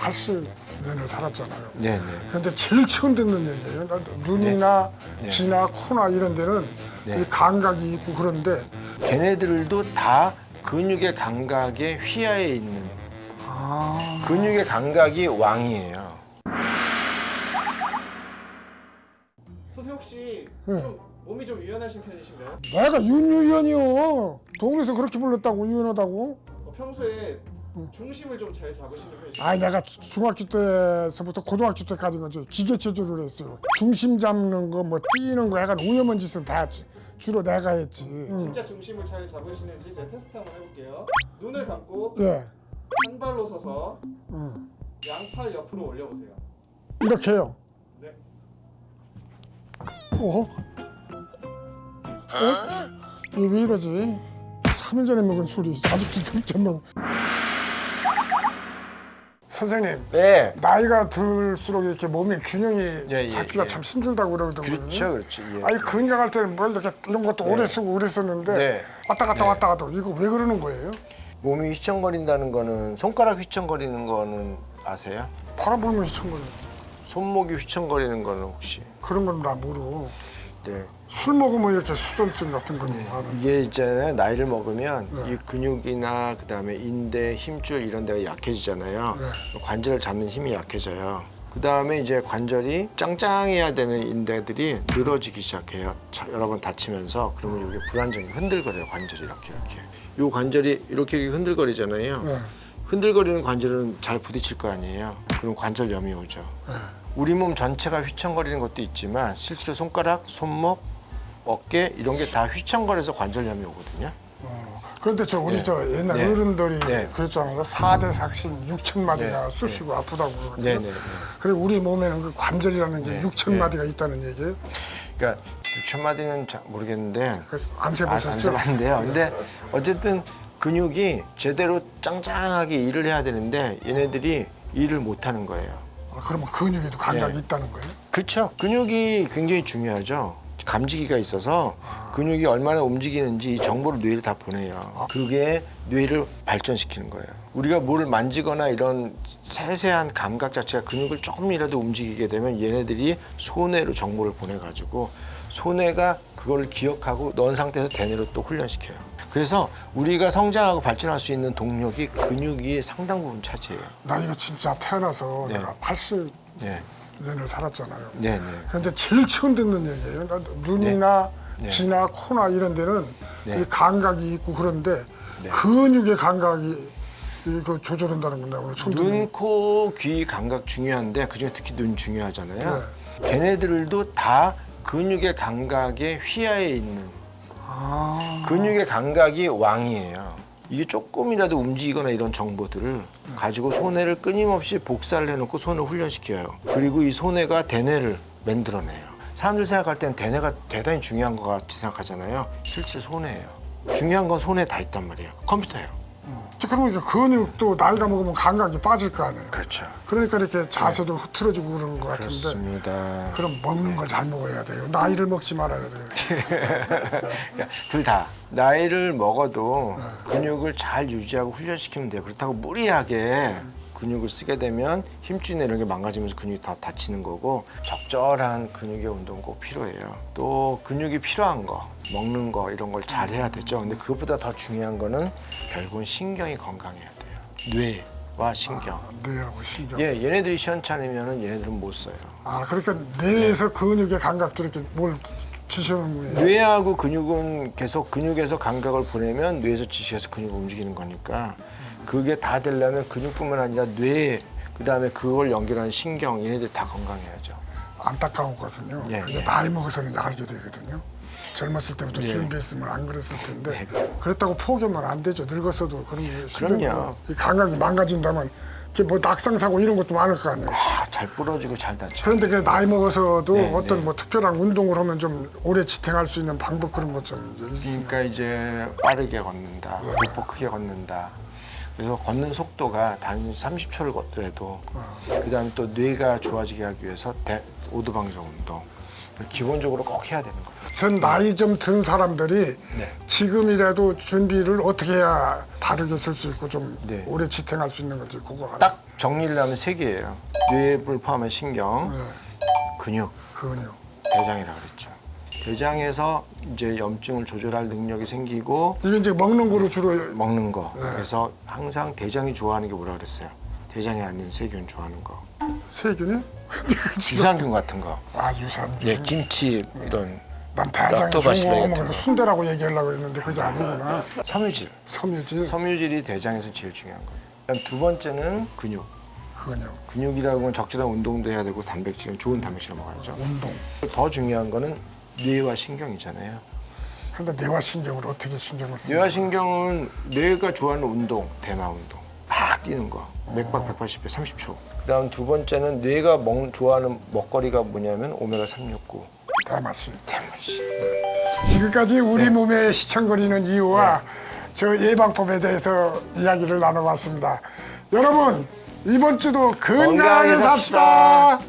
80년을 살았잖아요. 네네. 그런데 제일 처음 듣는 얘기예요. 눈이나 네. 귀나 코나 이런 데는 네. 이 감각이 있고 그런데 걔네들도 다 근육의 감각의 휘하에 있는 근육의 감각이 왕이에요. 선생님 혹시 네. 좀 몸이 좀 유연하신 편이신가요? 내가 윤유연이요. 동네에서 그렇게 불렀다고 유연하다고? 평소에 중심을 좀 잘 잡으시는 편이신가요? 아니 내가 중학교 때서부터 고등학교 때까지 기계 체조를 했어요. 중심 잡는 거 뭐 뛰는 거 약간 위험한 짓은 다 주로 내가 했지. 진짜 중심을 잘 잡으시는지 제가 테스트 한번 해볼게요. 눈을 감고 예, 한 발로 서서 양팔 옆으로 올려보세요. 이렇게요. 네. 어? 이게 왜 이러지? 3일 전에 먹은 술이 아직도 들게 먹. 선생님, 네. 나이가 들수록 이렇게 몸의 균형이 예, 잡기가 예. 참 힘들다고 그러거든요. 그렇죠, 그렇죠. 예. 아니 건강할 때는 뭐 이렇게 이런 것도 오래 쓰고 오래 썼는데 네. 왔다 갔다 왔다 갔다 이거 왜 그러는 거예요? 몸이 휘청거린다는 거는 손가락 휘청거리는 거는 아세요? 바람 불면 휘청거려. 손목이 휘청거리는 거는 혹시? 그런 건 나 모르고 네. 술 먹으면 이렇게 수전증 같은 거는 나는. 이게 있잖아요. 나이를 먹으면 네. 이 근육이나 그다음에 인대, 힘줄 이런 데가 약해지잖아요. 네. 관절을 잡는 힘이 약해져요. 그다음에 이제 관절이 짱짱해야 되는 인대들이 늘어지기 시작해요. 여러 번 다치면서 그러면 이게 불안정해 흔들거려요. 관절이 이렇게. 요 관절이 이렇게 흔들거리잖아요. 네. 흔들거리는 관절은 잘 부딪힐 거 아니에요. 그럼 관절염이 오죠. 우리 몸 전체가 휘청거리는 것도 있지만 실제로 손가락, 손목, 어깨 이런 게 다 휘청거려서 관절염이 오거든요. 그런데 우리 옛날 네. 어른들이 네. 그랬잖아요. 4대 삭신 6,000마디가 네. 쑤시고 아프다고 그러거든요. 네네. 그리고 우리 몸에는 그 관절이라는 게 네. 6,000마디가 있다는 얘기예요. 그러니까 6,000마디는 잘 모르겠는데 그래서 안 안 세보셨죠? 써봤는데요. 근데 어쨌든 근육이 제대로 짱짱하게 일을 해야 되는데 얘네들이 일을 못 하는 거예요. 그러면 근육에도 감각이 네. 있다는 거예요? 그렇죠. 근육이 굉장히 중요하죠. 감지기가 있어서 근육이 얼마나 움직이는지 이 정보를 뇌에 다 보내요. 그게 뇌를 발전시키는 거예요. 우리가 뭐를 만지거나 이런 세세한 감각 자체가 근육을 조금이라도 움직이게 되면 얘네들이 소뇌로 정보를 보내가지고 소뇌가 그걸 기억하고 넣은 상태에서 대뇌로 또 훈련시켜요. 그래서 우리가 성장하고 발전할 수 있는 동력이 근육이 상당 부분 차지해요. 나 이거 진짜 태어나서 네. 내가 80년을 네. 살았잖아요. 네네. 그런데 제일 처음 듣는 얘기예요. 나 눈이나 네. 귀나 코나 이런 데는 네. 이 감각이 있고 그런데 네. 근육의 감각이 이거 조절한다는 건데 오늘 처음 듣는 눈, 코, 귀 감각 중요한데 그중에 특히 눈 중요하잖아요. 네. 걔네들도 다 근육의 감각의 휘하에 있는 근육의 감각이 왕이에요. 이게 조금이라도 움직이거나 이런 정보들을 가지고 소뇌를 끊임없이 복사를 해놓고 손을 훈련시켜요. 그리고 이 소뇌가 대뇌를 만들어내요. 사람들 생각할 땐 대뇌가 대단히 중요한 것 같이 생각하잖아요. 실제 소뇌예요. 중요한 건 손에 다 있단 말이에요. 컴퓨터예요. 그러면 이제 근육도 나이가 먹으면 감각이 빠질 거 아니에요. 그렇죠. 그러니까 이렇게 자세도 흐트러지고 그러는 것 같은데 그렇습니다. 그럼 먹는 걸 잘 먹어야 돼요. 나이를 먹지 말아야 돼요. 둘 다 나이를 먹어도 근육을 잘 유지하고 훈련시키면 돼요. 그렇다고 무리하게 근육을 쓰게 되면 힘줄이나 이런 게 망가지면서 근육이 다 다치는 거고 적절한 근육의 운동 꼭 필요해요. 또 근육이 필요한 거, 먹는 거 이런 걸 잘 해야 되죠. 근데 그것보다 더 중요한 거는 결국은 신경이 건강해야 돼요. 뇌와 신경. 뇌하고 신경. 예, 얘네들이 시원찮으면 얘네들은 못 써요. 그러니까 뇌에서 근육의 감각도 이렇게 뭘 지시하는 거예요. 뇌하고 근육은 계속 근육에서 감각을 보내면 뇌에서 지시해서 근육을 움직이는 거니까 그게 다 되려면 근육뿐만 아니라 뇌 그다음에 그걸 연결하는 신경 얘네들 다 건강해야죠. 안타까운 것은요. 예, 그게 예. 나이 먹어서는 알게 되거든요. 젊었을 때부터 예. 준비했으면 안 그랬을 텐데 예. 그랬다고 포기하면 안 되죠. 늙었어도 그런 게 그럼요. 이 감각이 망가진다면 이게 뭐 낙상 사고 이런 것도 많을 거 아니에요. 잘 부러지고 잘 다쳐. 그런데 그 나이 먹어서도 네, 어떤 네. 뭐 특별한 운동을 하면 좀 오래 지탱할 수 있는 방법 그런 것 좀 있으면. 그러니까 이제 빠르게 걷는다, 목보 크게 걷는다. 그래서 걷는 속도가 단 30초를 걷더라도 그다음에 또 뇌가 좋아지게 하기 위해서 오두방정 운동 기본적으로 꼭 해야 되는 거예요. 전 나이 좀 든 사람들이 네. 지금이라도 준비를 어떻게 해야 바르게 쓸 수 있고 좀 네. 오래 지탱할 수 있는 건지 그거 딱 정리를 하면 세 개예요. 뇌를 포함한 신경, 근육, 근육. 대장이라고 그랬죠. 대장에서 이제 염증을 조절할 능력이 생기고 이게 이제 먹는 거로 주로 먹는 거. 그래서 항상 대장이 좋아하는 게 뭐라 그랬어요? 대장에 앉는 세균 좋아하는 거. 세균이? 유산균 같은 거. 아 유산균. 예, 김치 이런 난 대장에 락토바실레 좋은 같은 거 거. 순대라고 얘기하려고 했는데 그게 아니구나. 섬유질. 섬유질, 섬유질이 대장에서 제일 중요한 거예요. 그다음 두 번째는 근육. 근육, 근육이라고 하면 적절한 운동도 해야 되고 단백질은 좋은 단백질을 먹어야죠. 운동. 더 중요한 거는 뇌와 신경이잖아요. 근데 뇌와 신경을 어떻게 신경을 쓰는 뇌와 신경은 뇌가 좋아하는 운동, 대마 운동. 막 뛰는 거. 맥박 180배 30초. 그다음 두 번째는 뇌가 좋아하는 먹거리가 뭐냐면 오메가 369. 대맛이. 대맛이. 지금까지 우리 몸에 시청거리는 이유와 저 예방법에 대해서 이야기를 나눠봤습니다. 여러분 이번 주도 건강하게 건강하게 삽시다.